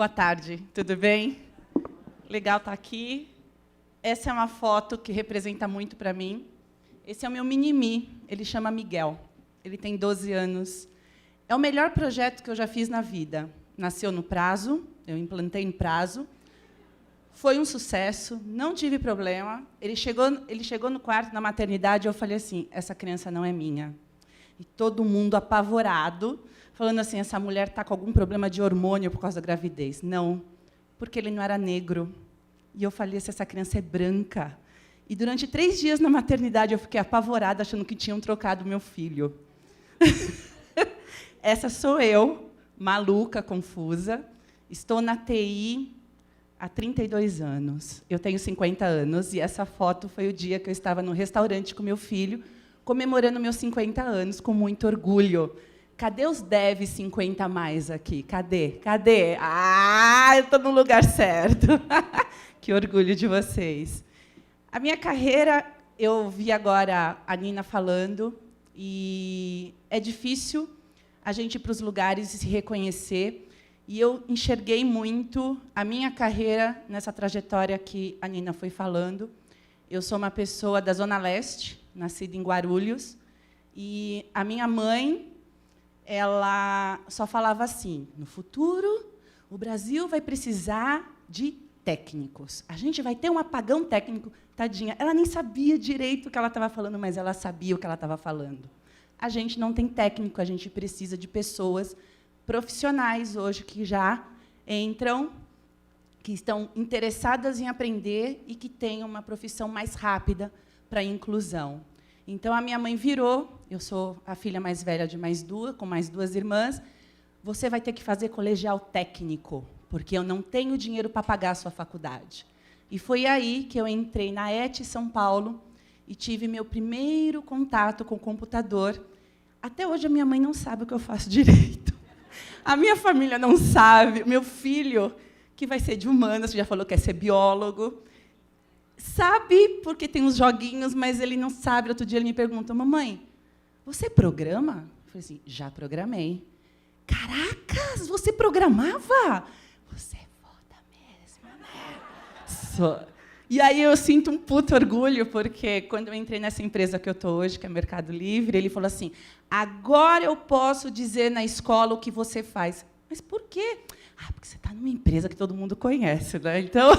Boa tarde, tudo bem? Legal estar aqui. Essa é uma foto que representa muito para mim. Esse é o meu mini-me, ele chama Miguel. Ele tem 12 anos. É o melhor projeto que eu já fiz na vida. Nasceu no prazo, eu implantei no prazo. Foi um sucesso, não tive problema. Ele chegou no quarto, na maternidade, eu falei assim, essa criança não é minha. E todo mundo apavorado, falando assim, essa mulher está com algum problema de hormônio por causa da gravidez. Não, porque ele não era negro. E eu falei, se essa criança é branca. E durante 3 dias na maternidade eu fiquei apavorada, achando que tinham trocado meu filho. Essa sou eu, maluca, confusa. Estou na TI há 32 anos. Eu tenho 50 anos, e essa foto foi o dia que eu estava no restaurante com meu filho, comemorando meus 50 anos, com muito orgulho. Cadê os devs 50 a mais aqui? Cadê? Cadê? Ah, eu estou no lugar certo. Que orgulho de vocês. A minha carreira, eu vi agora a Nina falando, e é difícil a gente ir para os lugares e se reconhecer. E eu enxerguei muito a minha carreira nessa trajetória que a Nina foi falando. Eu sou uma pessoa da Zona Leste, nascida em Guarulhos, e a minha mãe, ela só falava assim, no futuro, o Brasil vai precisar de técnicos. A gente vai ter um apagão técnico. Tadinha, ela nem sabia direito o que ela estava falando, mas ela sabia o que ela estava falando. A gente não tem técnico, a gente precisa de pessoas profissionais hoje que já entram, que estão interessadas em aprender e que têm uma profissão mais rápida para a inclusão. Então, a minha mãe virou, eu sou a filha mais velha de mais duas, com mais 2 irmãs, você vai ter que fazer colegial técnico, porque eu não tenho dinheiro para pagar a sua faculdade. E foi aí que eu entrei na ET São Paulo e tive meu primeiro contato com o computador. Até hoje, a minha mãe não sabe o que eu faço direito. A minha família não sabe. Meu filho, que vai ser de humanas, já falou que quer ser biólogo, sabe porque tem uns joguinhos, mas ele não sabe. Outro dia ele me perguntou, mamãe, você programa? Eu falei assim, já programei. Caracas, você programava? Você é foda mesmo, né? E aí eu sinto um puto orgulho, porque quando eu entrei nessa empresa que eu estou hoje, que é Mercado Livre, ele falou assim, agora eu posso dizer na escola o que você faz. Mas por quê? Ah, porque você está numa empresa que todo mundo conhece, né? Então,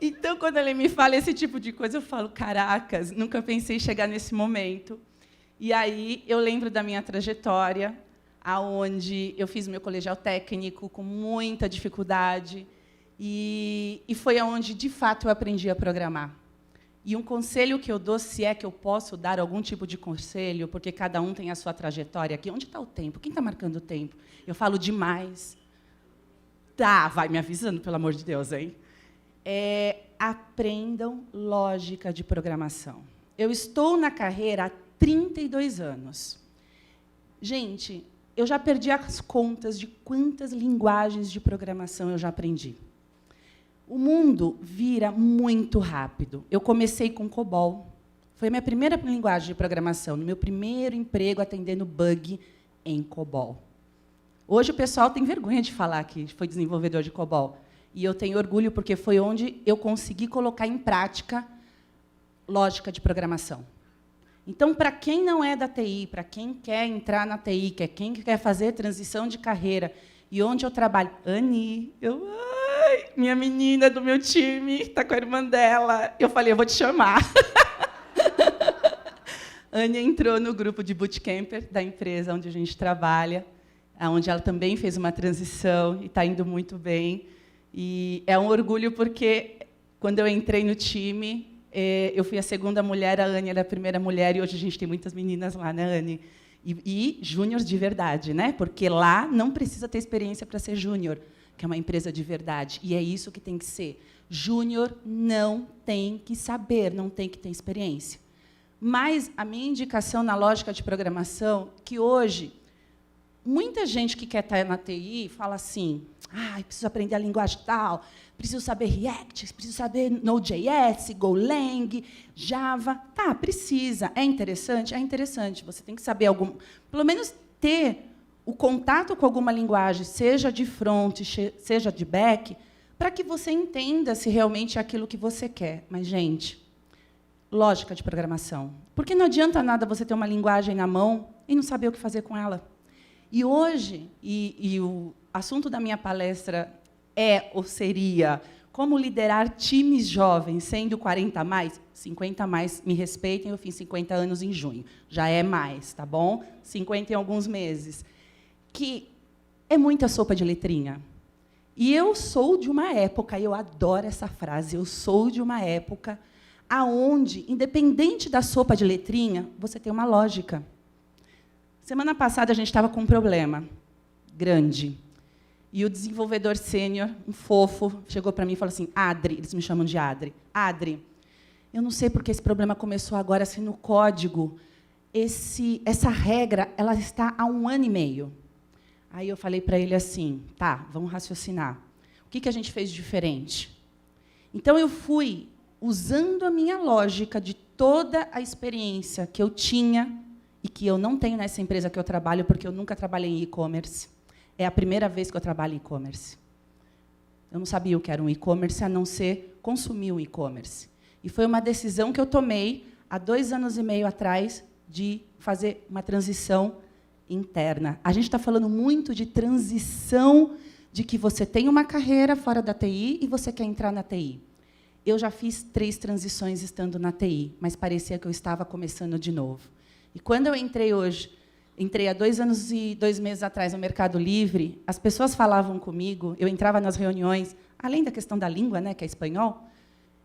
então, quando ele me fala esse tipo de coisa, eu falo, caracas, nunca pensei em chegar nesse momento. E aí eu lembro da minha trajetória, aonde eu fiz meu colegial técnico com muita dificuldade, e foi aonde, de fato, eu aprendi a programar. E um conselho que eu dou, se é que eu posso dar algum tipo de conselho, porque cada um tem a sua trajetória aqui. Onde está o tempo? Quem está marcando o tempo? Eu falo demais. Tá, vai me avisando, pelo amor de Deus, hein? Aprendam lógica de programação. Eu estou na carreira há 32 anos. Gente, eu já perdi as contas de quantas linguagens de programação eu já aprendi. O mundo vira muito rápido. Eu comecei com COBOL. Foi a minha primeira linguagem de programação, no meu primeiro emprego atendendo bug em COBOL. Hoje o pessoal tem vergonha de falar que foi desenvolvedor de COBOL. E eu tenho orgulho, porque foi onde eu consegui colocar em prática lógica de programação. Então, para quem não é da TI, para quem quer entrar na TI, quem quer fazer transição de carreira, e onde eu trabalho, Ani, minha menina do meu time, está com a irmã dela. Eu falei, eu vou te chamar. Anne entrou no grupo de bootcamper da empresa onde a gente trabalha, onde ela também fez uma transição e está indo muito bem. E é um orgulho, porque, quando eu entrei no time, eu fui a segunda mulher, a Anne era a primeira mulher, e hoje a gente tem muitas meninas lá, né, Anne? E júniors de verdade, né? Porque lá não precisa ter experiência para ser júnior, que é uma empresa de verdade. E é isso que tem que ser. Júnior não tem que saber, não tem que ter experiência. Mas a minha indicação na lógica de programação, que hoje, muita gente que quer estar na TI fala assim, preciso aprender a linguagem tal, preciso saber React, preciso saber Node.js, Golang, Java. Tá, precisa. É interessante? É interessante. Você tem que saber pelo menos ter o contato com alguma linguagem, seja de front, seja de back, para que você entenda se realmente é aquilo que você quer. Mas, gente, lógica de programação. Porque não adianta nada você ter uma linguagem na mão e não saber o que fazer com ela. E hoje, o assunto da minha palestra é ou seria como liderar times jovens, sendo 40 a mais, 50 a mais, me respeitem, eu fiz 50 anos em junho. Já é mais, tá bom? 50 em alguns meses. Que é muita sopa de letrinha. E eu sou de uma época, eu adoro essa frase, eu sou de uma época aonde, independente da sopa de letrinha, você tem uma lógica. Semana passada, a gente estava com um problema grande. E o desenvolvedor sênior, um fofo, chegou para mim e falou assim, Adri, eles me chamam de Adri. Adri, eu não sei porque esse problema começou agora, assim, no código. Essa regra ela está há 1 ano e meio. Aí eu falei para ele assim, tá, vamos raciocinar. O que a gente fez de diferente? Então, eu fui usando a minha lógica de toda a experiência que eu tinha e que eu não tenho nessa empresa que eu trabalho, porque eu nunca trabalhei em e-commerce. É a primeira vez que eu trabalho em e-commerce. Eu não sabia o que era um e-commerce, a não ser consumir um e-commerce. E foi uma decisão que eu tomei há 2 anos e meio atrás de fazer uma transição interna. A gente está falando muito de transição, de que você tem uma carreira fora da TI e você quer entrar na TI. Eu já fiz 3 transições estando na TI, mas parecia que eu estava começando de novo. E quando eu entrei hoje, entrei há 2 anos e 2 meses atrás no Mercado Livre, as pessoas falavam comigo, eu entrava nas reuniões, além da questão da língua, né, que é espanhol,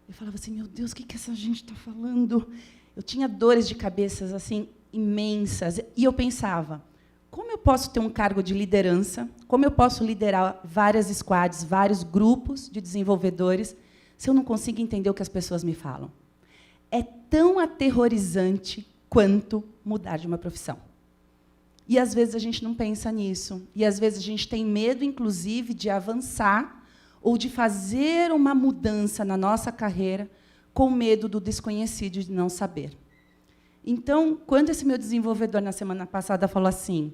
eu falava assim, meu Deus, o que essa gente está falando? Eu tinha dores de cabeça assim, imensas, e eu pensava, como eu posso ter um cargo de liderança, como eu posso liderar várias squads, vários grupos de desenvolvedores, se eu não consigo entender o que as pessoas me falam? É tão aterrorizante quanto mudar de uma profissão. E, às vezes, a gente não pensa nisso. E, às vezes, a gente tem medo, inclusive, de avançar ou de fazer uma mudança na nossa carreira com medo do desconhecido, de não saber. Então, quando esse meu desenvolvedor, na semana passada, falou assim,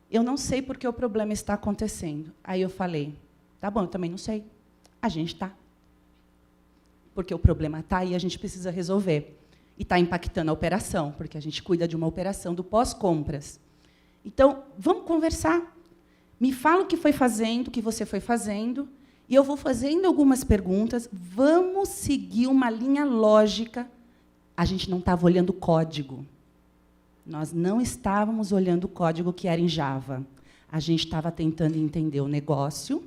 eu não sei por que o problema está acontecendo. Aí eu falei, tá bom, eu também não sei. A gente está. Porque o problema está e a gente precisa resolver. E está impactando a operação, porque a gente cuida de uma operação do pós-compras. Então, vamos conversar. Me fala o que foi fazendo, o que você foi fazendo, e eu vou fazendo algumas perguntas. Vamos seguir uma linha lógica. A gente não estava olhando o código. Nós não estávamos olhando o código que era em Java. A gente estava tentando entender o negócio,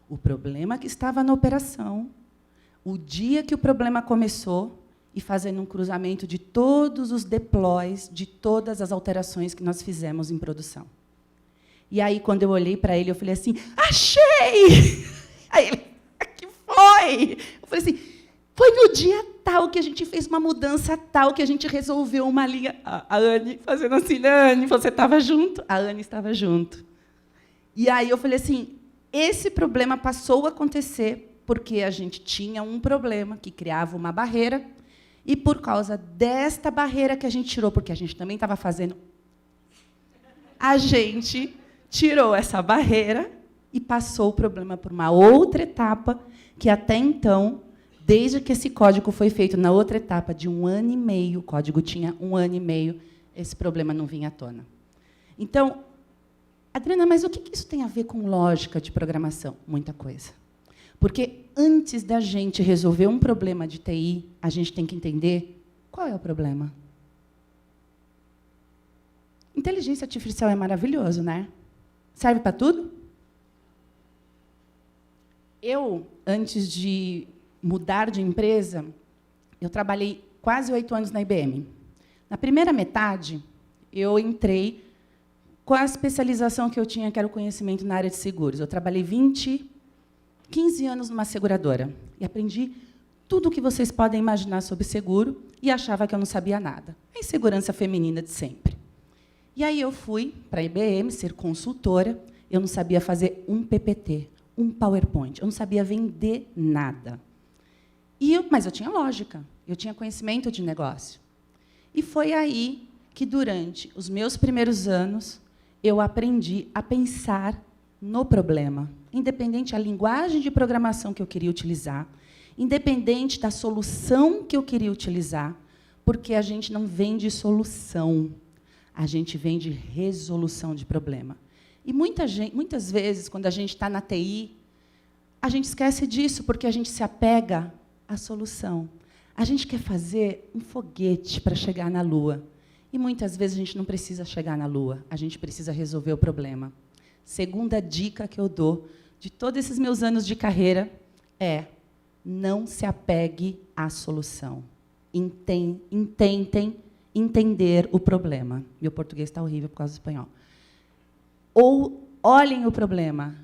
o problema que estava na operação, o dia que o problema começou, e fazendo um cruzamento de todos os deploys, de todas as alterações que nós fizemos em produção. E aí, quando eu olhei para ele, eu falei assim, achei! Aí ele, que foi? Eu falei assim, foi no dia tal que a gente fez uma mudança tal, que a gente resolveu uma linha... A Anne fazendo assim, Anne, você estava junto? A Anne estava junto. E aí eu falei assim, esse problema passou a acontecer porque a gente tinha um problema que criava uma barreira. E, por causa desta barreira que a gente tirou, porque a gente também estava fazendo, a gente tirou essa barreira e passou o problema por uma outra etapa, que, até então, desde que esse código foi feito na outra etapa, de 1 ano e meio, o código tinha 1 ano e meio, esse problema não vinha à tona. Então, Adriana, mas o que isso tem a ver com lógica de programação? Muita coisa. Porque, antes da gente resolver um problema de TI, a gente tem que entender qual é o problema. Inteligência artificial é maravilhoso, né? Serve para tudo? Eu, antes de mudar de empresa, eu trabalhei quase 8 anos na IBM. Na primeira metade, eu entrei com a especialização que eu tinha, que era o conhecimento na área de seguros. Eu trabalhei 15 anos numa seguradora e aprendi tudo o que vocês podem imaginar sobre seguro e achava que eu não sabia nada. A insegurança feminina de sempre. E aí eu fui para a IBM ser consultora, eu não sabia fazer um PPT, um PowerPoint, eu não sabia vender nada. Mas eu tinha lógica, eu tinha conhecimento de negócio. E foi aí que, durante os meus primeiros anos, eu aprendi a pensar no problema, independente da linguagem de programação que eu queria utilizar, independente da solução que eu queria utilizar, porque a gente não vende solução, a gente vende resolução de problema. E muitas vezes, quando a gente está na TI, a gente esquece disso, porque a gente se apega à solução. A gente quer fazer um foguete para chegar na Lua. E, muitas vezes, a gente não precisa chegar na Lua, a gente precisa resolver o problema. Segunda dica que eu dou, de todos esses meus anos de carreira, é: não se apegue à solução. Intentem entender o problema. Meu português está horrível por causa do espanhol. Ou olhem o problema,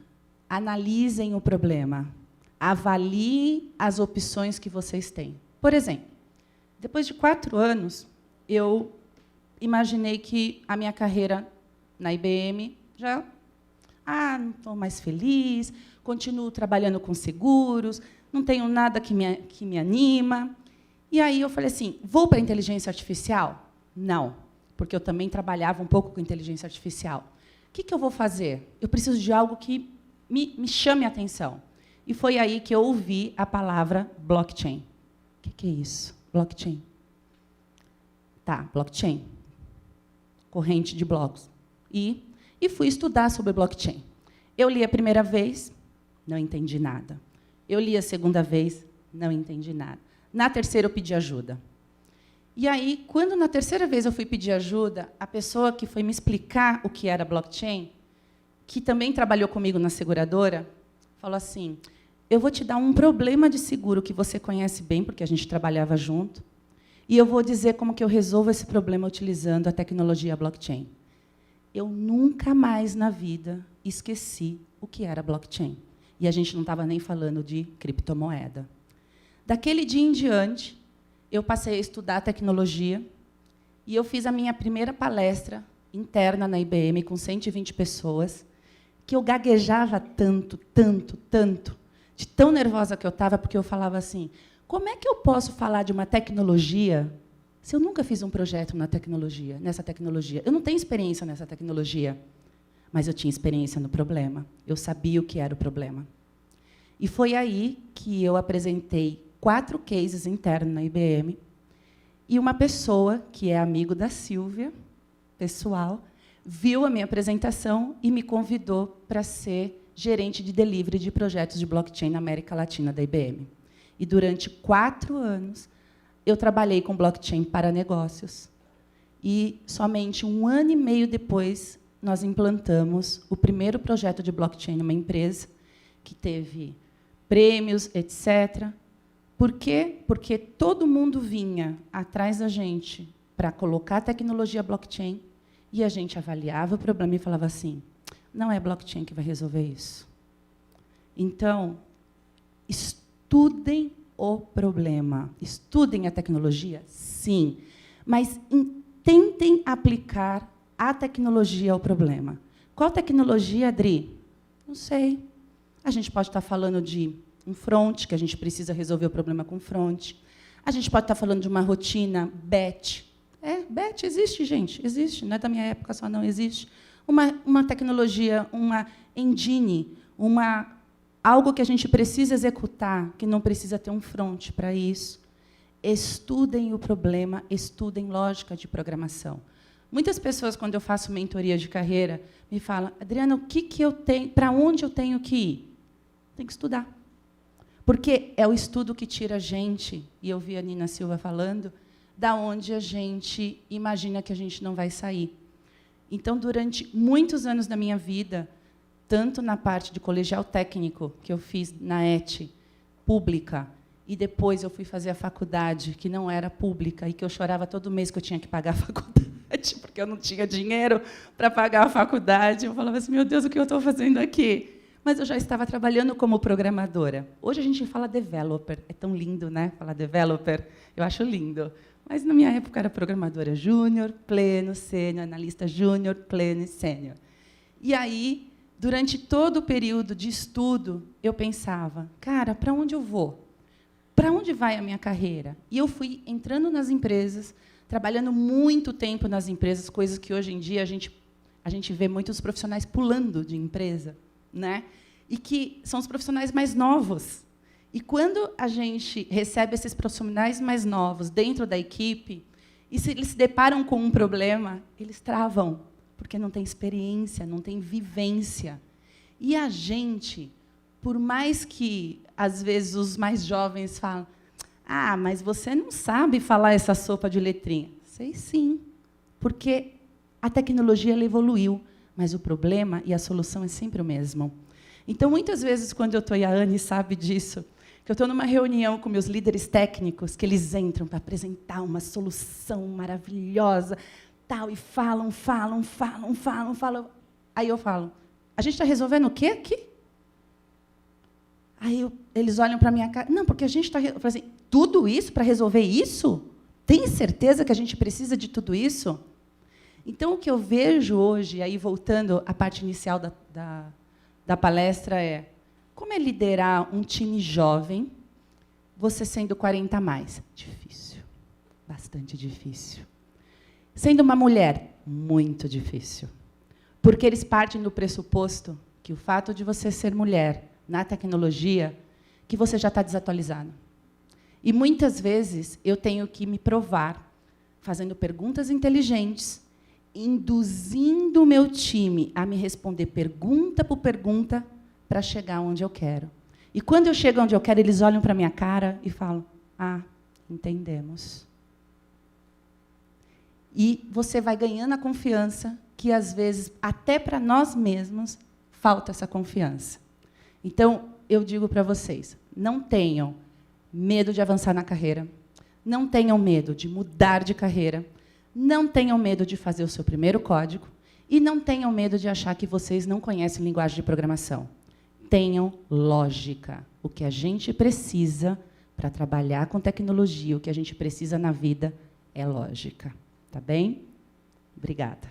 analisem o problema, avaliem as opções que vocês têm. Por exemplo, depois de 4 anos, eu imaginei que a minha carreira na IBM já... não estou mais feliz, continuo trabalhando com seguros, não tenho nada que me anima. E aí eu falei assim, vou para a inteligência artificial? Não, porque eu também trabalhava um pouco com inteligência artificial. O que eu vou fazer? Eu preciso de algo que me chame a atenção. E foi aí que eu ouvi a palavra blockchain. O que é isso? Blockchain. Tá, blockchain. Corrente de blocos. E fui estudar sobre blockchain. Eu li a primeira vez, não entendi nada. Eu li a segunda vez, não entendi nada. Na terceira, eu pedi ajuda. E aí, quando na terceira vez eu fui pedir ajuda, a pessoa que foi me explicar o que era blockchain, que também trabalhou comigo na seguradora, falou assim, eu vou te dar um problema de seguro que você conhece bem, porque a gente trabalhava junto, e eu vou dizer como que eu resolvo esse problema utilizando a tecnologia blockchain. Eu nunca mais na vida esqueci o que era blockchain. E a gente não estava nem falando de criptomoeda. Daquele dia em diante, eu passei a estudar tecnologia e eu fiz a minha primeira palestra interna na IBM com 120 pessoas, que eu gaguejava tanto, de tão nervosa que eu estava, porque eu falava assim, como é que eu posso falar de uma tecnologia se eu nunca fiz um projeto nessa tecnologia? Eu não tenho experiência nessa tecnologia, mas eu tinha experiência no problema. Eu sabia o que era o problema. E foi aí que eu apresentei 4 cases internos na IBM, e uma pessoa, que é amigo da Silvia, pessoal, viu a minha apresentação e me convidou para ser gerente de delivery de projetos de blockchain na América Latina da IBM. E, durante 4 anos, eu trabalhei com blockchain para negócios. E, somente 1 ano e meio depois, nós implantamos o primeiro projeto de blockchain numa empresa, que teve prêmios, etc. Por quê? Porque todo mundo vinha atrás da gente para colocar a tecnologia blockchain e a gente avaliava o problema e falava assim, não é blockchain que vai resolver isso. Então, estudem o problema. Estudem a tecnologia? Sim. Mas tentem aplicar a tecnologia ao problema. Qual tecnologia, Adri? Não sei. A gente pode estar falando de um front, que a gente precisa resolver o problema com front. A gente pode estar falando de uma rotina batch. Batch existe, gente. Existe. Não é da minha época só, não existe. Uma tecnologia, uma engine, algo que a gente precisa executar, que não precisa ter um front para isso. Estudem o problema, estudem lógica de programação. Muitas pessoas, quando eu faço mentoria de carreira, me falam, Adriana, o que eu tenho, para onde eu tenho que ir? Tem que estudar. Porque é o estudo que tira a gente, e eu vi a Nina Silva falando, da onde a gente imagina que a gente não vai sair. Então, durante muitos anos da minha vida, tanto na parte de colegial técnico, que eu fiz na ET, pública, e depois eu fui fazer a faculdade, que não era pública, e que eu chorava todo mês que eu tinha que pagar a faculdade, porque eu não tinha dinheiro para pagar a faculdade. Eu falava assim, meu Deus, o que eu estou fazendo aqui? Mas eu já estava trabalhando como programadora. Hoje a gente fala developer. É tão lindo, né? Falar developer. Eu acho lindo. Mas, na minha época, era programadora júnior, pleno, sênior, analista júnior, pleno e sênior. E aí, durante todo o período de estudo, eu pensava, cara, para onde eu vou? Para onde vai a minha carreira? E eu fui entrando nas empresas, trabalhando muito tempo nas empresas, coisas que, hoje em dia, a gente a gente vê muitos profissionais pulando de empresa, né? E que são os profissionais mais novos. E quando a gente recebe esses profissionais mais novos dentro da equipe, e se eles se deparam com um problema, eles travam, porque não tem experiência, não tem vivência. E a gente, por mais que, às vezes, os mais jovens falam, ah, mas você não sabe falar essa sopa de letrinha. Sei sim, porque a tecnologia ela evoluiu, mas o problema e a solução é sempre o mesmo. Então, muitas vezes, quando eu estou, e a Anne sabe disso, que eu estou numa reunião com meus líderes técnicos, que eles entram para apresentar uma solução maravilhosa, tal, e falam. Aí eu falo, a gente está resolvendo o quê aqui? Aí eles olham para a minha cara, não, porque a gente está... assim, tudo isso para resolver isso? Tem certeza que a gente precisa de tudo isso? Então, o que eu vejo hoje, aí voltando à parte inicial da palestra, é como é liderar um time jovem, você sendo 40 a mais? Difícil, bastante difícil. Sendo uma mulher, muito difícil. Porque eles partem do pressuposto que o fato de você ser mulher na tecnologia, que você já está desatualizado. E, muitas vezes, eu tenho que me provar, fazendo perguntas inteligentes, induzindo o meu time a me responder pergunta por pergunta para chegar onde eu quero. E, quando eu chego onde eu quero, eles olham para a minha cara e falam, ah, entendemos. E você vai ganhando a confiança que, às vezes, até para nós mesmos, falta essa confiança. Então, eu digo para vocês, não tenham medo de avançar na carreira, não tenham medo de mudar de carreira, não tenham medo de fazer o seu primeiro código e não tenham medo de achar que vocês não conhecem linguagem de programação. Tenham lógica. O que a gente precisa para trabalhar com tecnologia, o que a gente precisa na vida é lógica. Tá bem? Obrigada.